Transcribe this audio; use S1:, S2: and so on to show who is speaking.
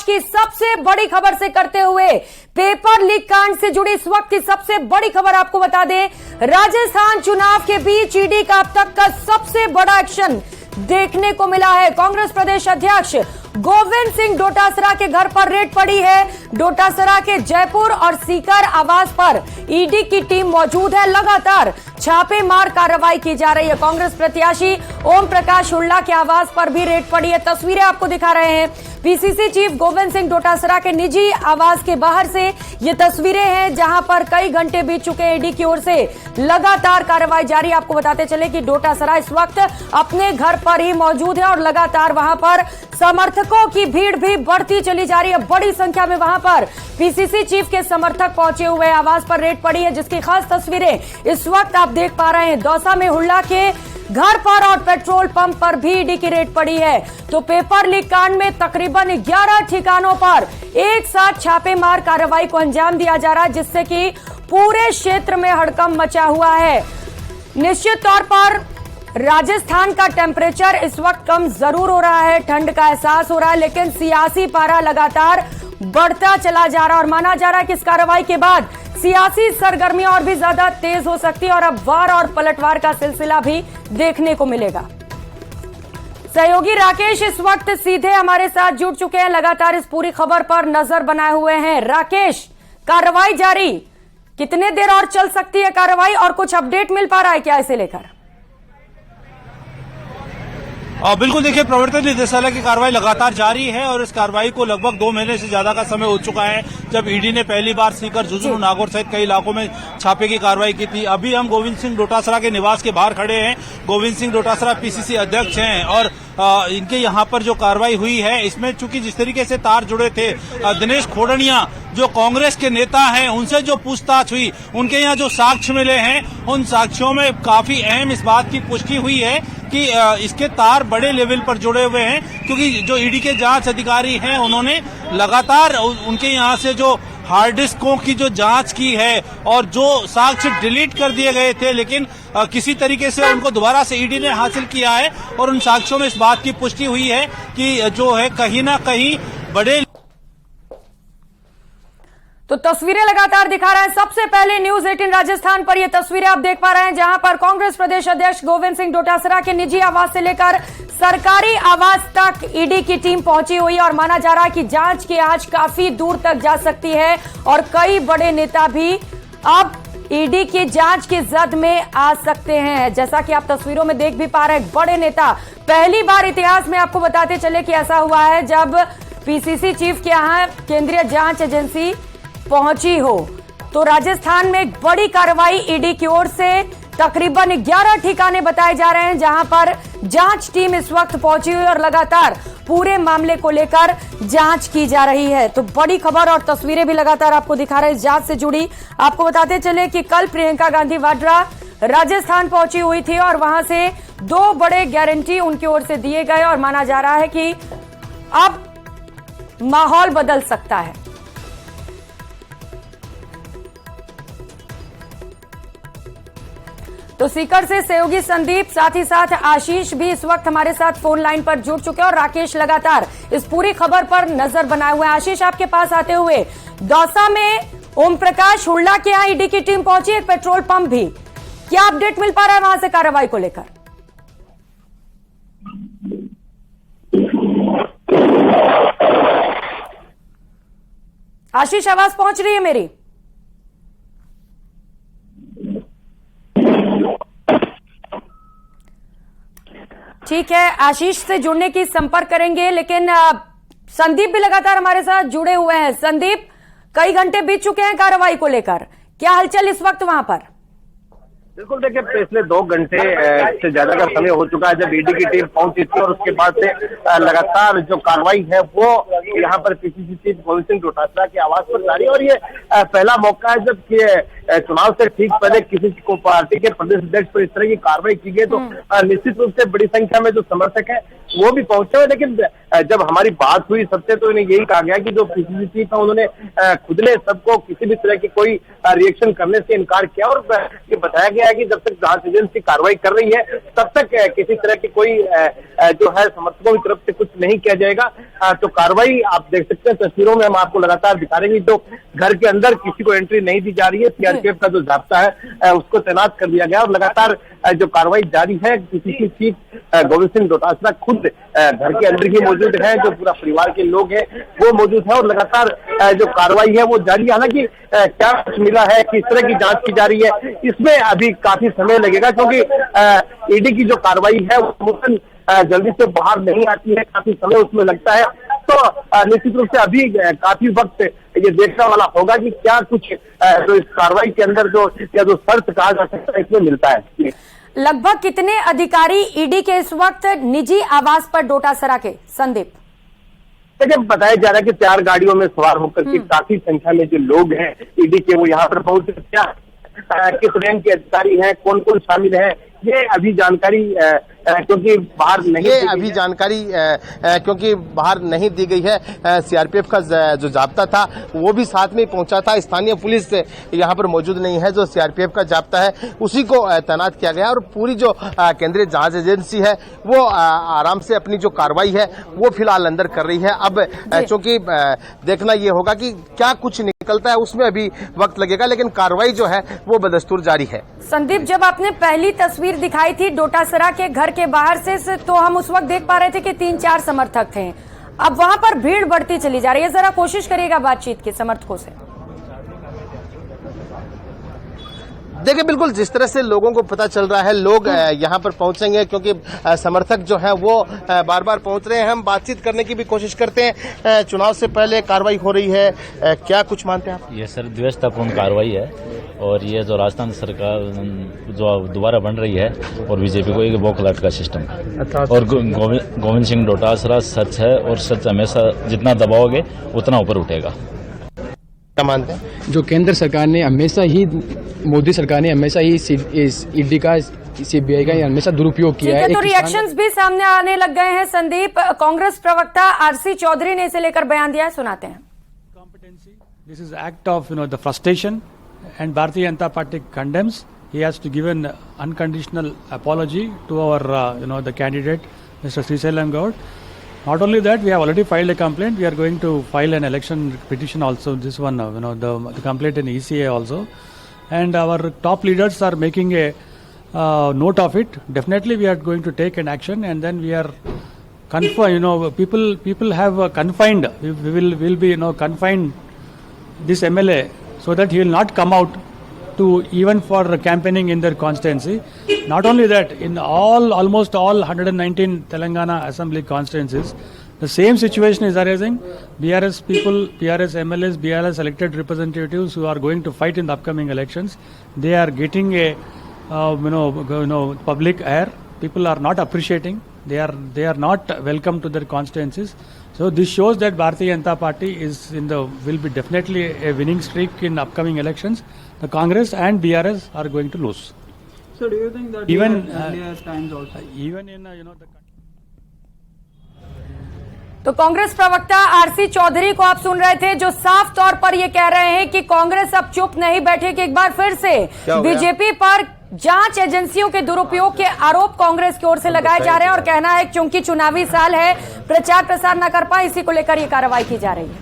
S1: की सबसे बड़ी खबर से करते हुए पेपर लीक कांड से जुड़ी इस वक्त की सबसे बड़ी खबर आपको बता दें। राजस्थान चुनाव के बीच ईडी का अब तक का सबसे बड़ा एक्शन देखने को मिला है। कांग्रेस प्रदेश अध्यक्ष गोविंद सिंह डोटासरा के घर पर रेड पड़ी है। डोटासरा के जयपुर और सीकर आवास पर ईडी की टीम मौजूद है। लगातार छापेमार कार्रवाई की जा रही है। कांग्रेस प्रत्याशी ओम प्रकाश हुड्डा के आवास पर भी रेड पड़ी है। तस्वीरें आपको दिखा रहे हैं। पीसीसी चीफ गोविंद सिंह डोटासरा के निजी आवास के बाहर से ये तस्वीरें हैं, जहां पर कई घंटे बीत चुके हैं। ईडी की ओर से लगातार कार्रवाई जारी। आपको बताते चले कि डोटासरा इस वक्त अपने घर पर ही मौजूद है और लगातार वहां पर समर्थकों की भीड़ भी बढ़ती चली जा रही है। बड़ी संख्या में वहां पर पीसीसी चीफ के समर्थक पहुंचे हुए आवास पर रेड पड़ी है, जिसकी खास तस्वीरें इस वक्त आप देख पा रहे हैं। दौसा में हुड्डा के घर पर और पेट्रोल पंप पर भी ईडी की रेड पड़ी है। तो पेपर लीक कांड में तकरीबन 11 ठिकानों पर एक साथ छापेमार कार्रवाई को अंजाम दिया जा रहा है, जिससे कि पूरे क्षेत्र में हड़कंप मचा हुआ है। निश्चित तौर पर राजस्थान का टेम्परेचर इस वक्त कम जरूर हो रहा है, ठंड का एहसास हो रहा है, लेकिन सियासी पारा लगातार बढ़ता चला जा रहा है और माना जा रहा है कि इस कार्रवाई के बाद सियासी सरगर्मियां और भी ज्यादा तेज हो सकती है और अब वार और पलटवार का सिलसिला भी देखने को मिलेगा। सहयोगी राकेश इस वक्त सीधे हमारे साथ जुड़ चुके हैं, लगातार इस पूरी खबर पर नजर बनाए हुए हैं। राकेश, कार्रवाई जारी, कितने देर और चल सकती है कार्रवाई और कुछ अपडेट मिल पा रहा है क्या इसे लेकर?
S2: बिल्कुल, देखिए, प्रवर्तन निदेशालय की कार्रवाई लगातार जारी है और इस कार्रवाई को लगभग 2 महीने से ज्यादा का समय हो चुका है, जब ईडी ने पहली बार सीकर, झुंझुनू, नागौर सहित कई इलाकों में छापे की कार्रवाई की थी। अभी हम गोविंद सिंह डोटासरा के निवास के बाहर खड़े हैं। गोविंद सिंह डोटासरा पीसीसी अध्यक्ष हैं और इनके यहाँ पर जो कार्रवाई हुई है, इसमें चूंकि जिस तरीके से तार जुड़े थे, दिनेश खोड़निया जो कांग्रेस के नेता हैं, उनसे जो पूछताछ हुई, उनके यहाँ जो साक्ष्य मिले हैं, उन साक्ष्यों में काफी अहम इस बात की पुष्टि हुई है कि इसके तार बड़े लेवल पर जुड़े हुए हैं, क्योंकि जो ईडी के जांच अधिकारी हैं, उन्होंने लगातार उनके यहाँ से जो हार्ड डिस्कों की जो जांच की है और जो साक्ष्य डिलीट कर दिए गए थे, लेकिन किसी तरीके से उनको दोबारा से ईडी ने हासिल किया है और उन साक्ष्यों में इस बात की पुष्टि हुई है कि जो है कहीं ना कहीं बड़े।
S1: तो तस्वीरें लगातार दिखा रहे हैं। सबसे पहले न्यूज 18 राजस्थान पर यह तस्वीरें आप देख पा रहे हैं, जहां पर कांग्रेस प्रदेश अध्यक्ष गोविंद सिंह डोटासरा के निजी आवास से लेकर सरकारी आवास तक ईडी की टीम पहुंची हुई है और माना जा रहा है कि जांच की आंच काफी दूर तक जा सकती है और कई बड़े नेता भी अब ईडी की जांच की जद में आ सकते हैं। जैसा कि आप तस्वीरों में देख भी पा रहे हैं, बड़े नेता, पहली बार इतिहास में आपको बताते चले कि ऐसा हुआ है जब पीसीसी चीफ के यहाँ केंद्रीय जांच एजेंसी पहुंची हो। तो राजस्थान में एक बड़ी कार्रवाई ईडी की ओर से, तकरीबन 11 ठिकाने बताए जा रहे हैं जहां पर जांच टीम इस वक्त पहुंची हुई और लगातार पूरे मामले को लेकर जांच की जा रही है। तो बड़ी खबर और तस्वीरें भी लगातार आपको दिखा रहे हैं इस जांच से जुड़ी। आपको बताते चले कि कल प्रियंका गांधी वाड्रा राजस्थान पहुंची हुई थी और वहां से 2 बड़े गारंटी उनकी ओर से दिए गए और माना जा रहा है कि अब माहौल बदल सकता है। तो सीकर से सहयोगी संदीप, साथ ही साथ आशीष भी इस वक्त हमारे साथ फोन लाइन पर जुड़ चुके हैं और राकेश लगातार इस पूरी खबर पर नजर बनाए हुए हैं। आशीष, आपके पास आते हुए, दौसा में ओम प्रकाश हुड्डा के यहाँ ईडी की टीम पहुंची, एक पेट्रोल पंप भी, क्या अपडेट मिल पा रहा है वहां से कार्रवाई को लेकर? आशीष, आवाज पहुंच रही है मेरी? ठीक है, आशीष से जुड़ने की संपर्क करेंगे, लेकिन संदीप भी लगातार हमारे साथ जुड़े हुए हैं। संदीप, कई घंटे बीत चुके हैं कार्रवाई को लेकर, क्या हलचल इस वक्त वहां पर?
S3: बिल्कुल, देखिए, पिछले 2 घंटे से ज्यादा का समय हो चुका है जब ईडी की टीम पहुंची थी और उसके बाद से लगातार जो कार्रवाई है वो यहाँ पर पीसीसी चीफ गोविंद सिंह डोटासरा के आवास पर जारी। और ये पहला मौका है जब चुनाव से ठीक पहले किसी को पार्टी के प्रदेश अध्यक्ष पर इस तरह की कार्रवाई की गई। तो निश्चित रूप से बड़ी संख्या में जो समर्थक है वो भी पहुंचे हुए, लेकिन जब हमारी बात हुई सबसे तो इन्हें यही कहा गया कि जो पीसीसी चीफ है उन्होंने खुद ने सबको किसी भी तरह की कोई रिएक्शन करने से इनकार किया, और ये बताया गया है कि जब तक जांच एजेंसी कार्रवाई कर रही है तब तक किसी तरह की कोई जो है समर्थकों की तरफ से कुछ नहीं किया जाएगा। तो कार्रवाई आप देख सकते हैं, तस्वीरों में हम आपको लगातार दिखा रहे हैं। तो घर के अंदर किसी को एंट्री नहीं दी जा रही है, सीआरपीएफ का जो जाब्ता है उसको तैनात कर दिया गया और लगातार जो कार्रवाई जारी है। पीसीसी चीफ गोविंद सिंह डोटासरा खुद घर के अंदर ही मौजूद है, जो पूरा परिवार के लोग हैं वो मौजूद है, और लगातार जो कार्रवाई है वो जारी है। हालांकि क्या कुछ मिला है, किस तरह की जांच की जा रही है, इसमें अभी काफी समय लगेगा, क्योंकि ईडी की जो कार्रवाई है वो जल्दी से बाहर नहीं आती है, काफी समय उसमें लगता है। तो निश्चित रूप से अभी काफी वक्त ये देखने वाला होगा कि क्या कुछ जो इस कार्रवाई के अंदर जो शर्त कहा जा सकता है इसमें मिलता है।
S1: लगभग कितने अधिकारी ईडी के इस वक्त निजी आवास पर डोटासरा के, संदीप?
S3: देखिए, बताया जा रहा है कि 4 गाड़ियों में सवार होकर के काफी संख्या में जो लोग हैं ईडी के वो यहाँ पर पहुंचे। क्या किस रैंक के अधिकारी हैं, कौन कौन शामिल है, ये अभी जानकारी क्योंकि बाहर नहीं दी गई है। सीआरपीएफ का जो जाब्ता था वो भी साथ में पहुंचा था। स्थानीय पुलिस यहाँ पर मौजूद नहीं है, जो सीआरपीएफ का जाब्ता है उसी को तैनात किया गया, और पूरी जो केंद्रीय जांच एजेंसी है वो आराम से अपनी जो कार्रवाई है वो फिलहाल अंदर कर रही है। अब चूंकि देखना ये होगा कि क्या कुछ निकलता है, उसमें अभी वक्त लगेगा, लेकिन कार्रवाई जो है वो बदस्तूर जारी है।
S1: संदीप, जब आपने पहली तस्वीर दिखाई थी डोटासरा के घर के बाहर से तो हम उस वक्त देख पा रहे थे कि 3-4 समर्थक थे। अब वहां पर भीड़ बढ़ती चली जा रही है, जरा कोशिश करिएगा बातचीत की समर्थकों से।
S4: देखिए, बिल्कुल जिस तरह से लोगों को पता चल रहा है, लोग यहाँ पर पहुंचेंगे, क्योंकि समर्थक जो है वो बार बार पहुंच रहे हैं। हम बातचीत करने की भी कोशिश करते हैं। चुनाव से पहले कार्रवाई हो रही है, क्या कुछ मानते हैं आप?
S5: ये सर द्वेषतापूर्ण कार्रवाई है, और ये जो राजस्थान सरकार जो दोबारा बन रही है और बीजेपी को एक वोकलाट का सिस्टम है, और गोविंद सिंह डोटासरा सच है, और सच हमेशा जितना दबाओगे उतना ऊपर उठेगा।
S4: क्या मानते हैं?
S6: जो केंद्र सरकार ने हमेशा ही, मोदी सरकार ने हमेशा ही ईडी का, सीबीआई का हमेशा दुरुपयोग किया है।
S1: तो रिएक्शंस भी सामने आने लग गए हैं। संदीप, कांग्रेस प्रवक्ता आरसी चौधरी ने इसे लेकर बयान दिया है, सुनाते हैं।
S7: This is act of the frustration, and Bharatiya Janata Party condemns. He has to give an unconditional apology to our the candidate Mr. Srisailam Gaur. Not only that, we have already filed a complaint. We are going to file an election petition also. This one, the complaint in ECA also, and our top leaders are making a note of it. Definitely, we are going to take an action, and then we are confined. People have confined. We will be confined this MLA so that he will not come out to even for campaigning in their constituency. Not only that, in almost all 119 Telangana assembly constituencies, the same situation is arising. BRS people, BRS MLAs, BRS elected representatives who are going to fight in the upcoming elections, they are getting a public air. People are not appreciating. They are not welcome to their constituencies. So this shows that Bharatiya Janata Party will be definitely a winning streak in upcoming elections. The Congress and BRS are going to lose.
S8: So do you think that
S7: even
S8: earlier times also,
S7: even in the
S1: तो कांग्रेस प्रवक्ता RC Chaudhary को आप सुन रहे थे, जो साफ तौर पर ये कह रहे हैं कि कांग्रेस अब चुप नहीं बैठेगी। एक बार फिर से बीजेपी पर जांच एजेंसियों के दुरुपयोग के आरोप कांग्रेस की ओर से लगाए जा रहे हैं, और कहना है क्योंकि चुनावी साल है, प्रचार प्रसार न कर पाए, इसी को लेकर ये कार्रवाई की जा रही है।